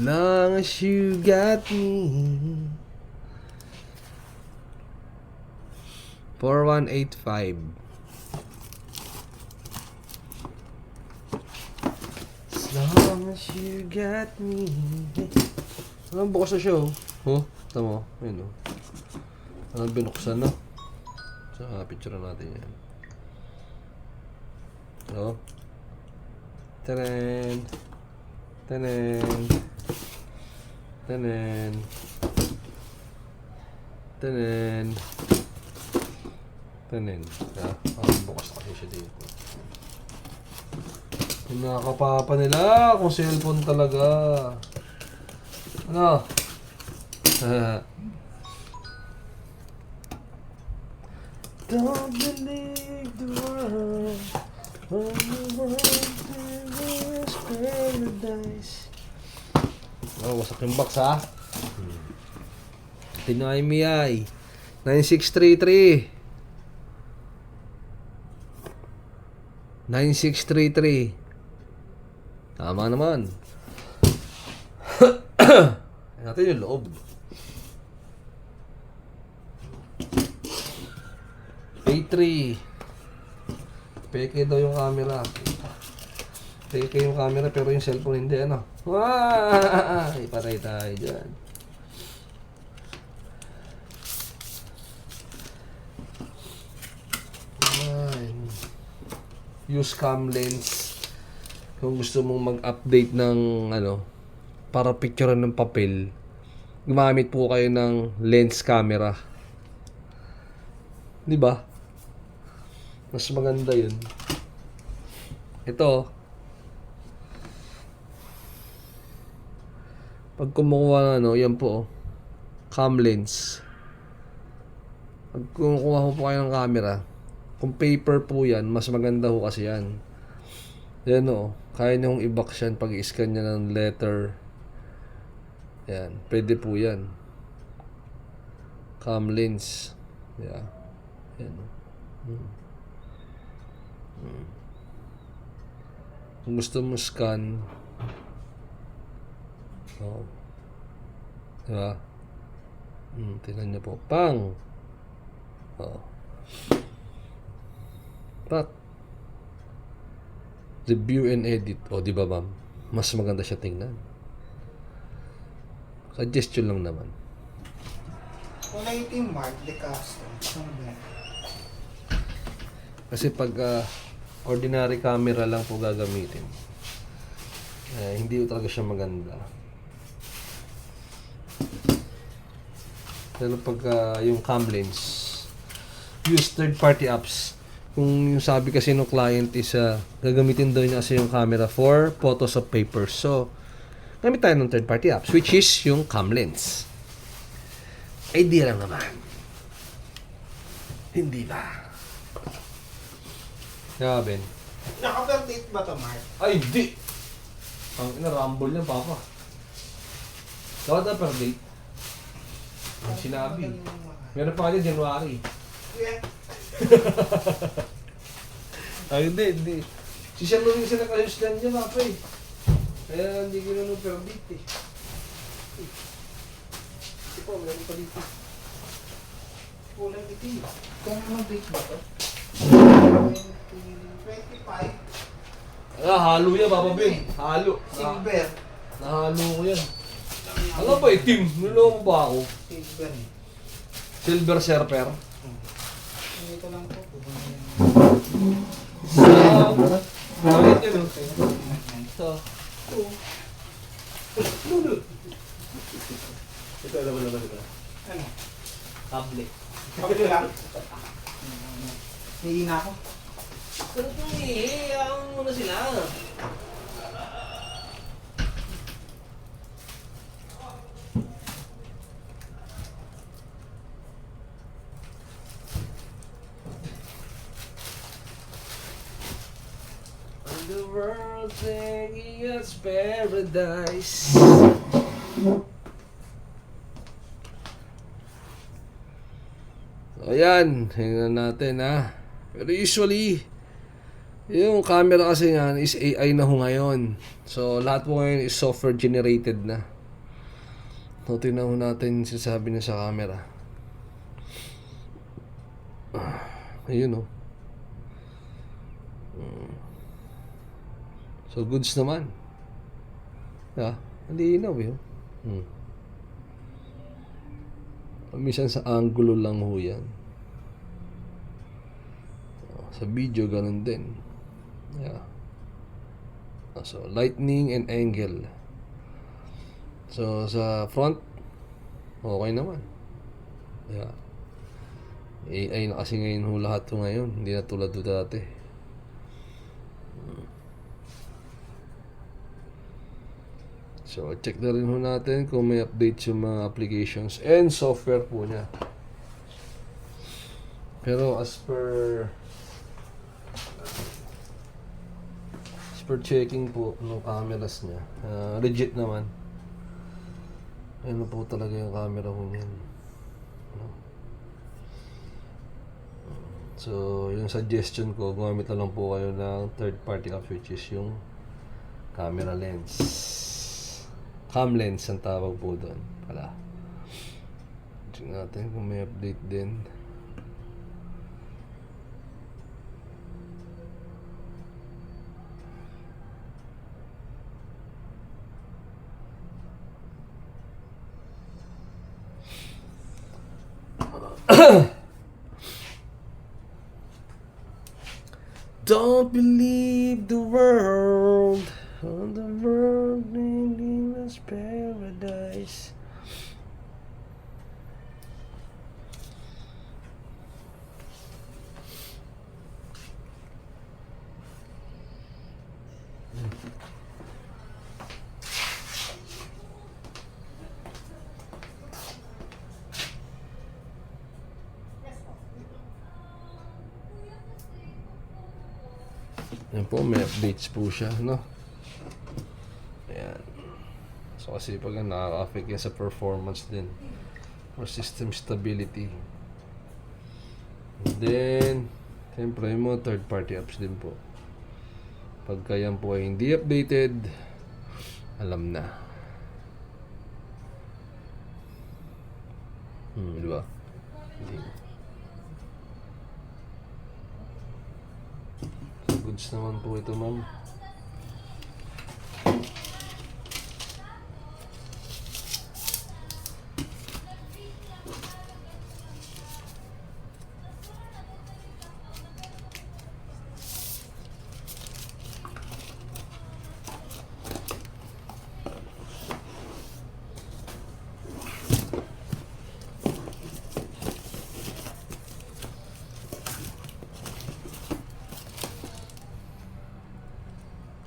As long as you got me. 4185. As long as you got me. Bukas na siya, oh. Oh, tama. Ayun, oh. Binuksan, no? So, picture natin yan. Oh. Tanan. Tanan. Tanan. Tanan. Tanan. Bukas na kasi siya dito. Nakakapapa nila kung cellphone talaga. Ano? Don't believe the world. All you want is paradise. Oh, wasak yung box, ha? Tinay Miyay 9633 9633. Tama naman. Natin yung loob. A3. Peke daw yung camera. Peke yung camera pero yung cellphone hindi, ano. Ipatay tayo dyan. Use cam lens kung gusto mong mag-update ng ano, para picture ng papel. Gumamit po kayo ng lens camera. 'Di ba? Mas maganda 'yun. Ito, pag kumukuha ng ano, yan po, cam lens. Pag kumukuha po kayo ng camera, kung paper po yan, mas maganda ho kasi yan. Yan o, kaya nyo i-box yan pag i-scan nyo ng letter. Yan, pwede po yan. Cam lens. Yeah. Yan o. Kung gusto mo scan, oh, diba? Tingnan nyo po. Pang! Oh. Pak. Review and edit. O, di ba, ma'am? Mas maganda siya tingnan. Suggestion lang naman. Wala yung mark, the custom. Kasi pag ordinary camera lang po gagamitin, hindi talaga siya maganda. Pero pag yung cam lens, use third-party apps. Kung yung sabi kasi ng client is gagamitin daw niya kasi yung camera for photos of papers. So, gamit tayo ng third-party apps, which is yung cam lens. Idea lang naman. Hindi ba? Kaya, Ben? Naka-update ba ito, Mark? Ay, hindi! Ang ina-rumble niya, Papa. Dapat na per date. Ang sinabi. Meron pa kanya January. Yeah. Ay, hindi. Si Sir Luring sila kaayos lang dyan, Papa eh. Kaya hindi ko na per date eh. Ito po, meron pa dito. Kulay itim. Kung anong date ba ito? 25. Halo yan, Papa Ben. Halo. Silver. Nahalo ko yan. Ano ba itim? Niloko ba ako? Silver. Silver surfer. Ito lang po. Bakit yun? Ito. Ito naman ito. Ano? Tablet. Kapito lang. Hihina ako. Pero ito eh, ang muna sila. The world thinking it's paradise. So, ayan. Tingnan natin, ha. Pero usually, yung camera kasi yan is AI na ho ngayon. So, lahat po ngayon is software generated na. So, tingnan ho natin yung sinasabi niya sa camera. Ayun, oh. So, goods naman. Malinaw, eh. Minsan sa angulo lang ho yan. Sa video, ganun din. So, lightning and angle. So, sa front, okay naman. AI na kasi ngayon ho lahat ho ngayon. Hindi na tulad ho dati. So, check na rin ho natin kung may updates yung mga applications and software po niya. Pero as per checking po ng cameras niya, legit naman. Ano po talaga yung camera ko niyan. So, yung suggestion ko, gumamit na lang po kayo ng third party app, which is yung camera lens. Cam lens ang tawag po doon pala. Check natin kung may update din. Don't believe the world, on the world in this paradise. Yan po, may updates po siya, no? Ayan. So kasi pag nakaka-affect yan sa performance din or system stability. And then, siyempre yung mga third party apps din po. Pagka yan po ay hindi updated, alam na. Di ba? Hindi. Goods naman po ito, ma'am.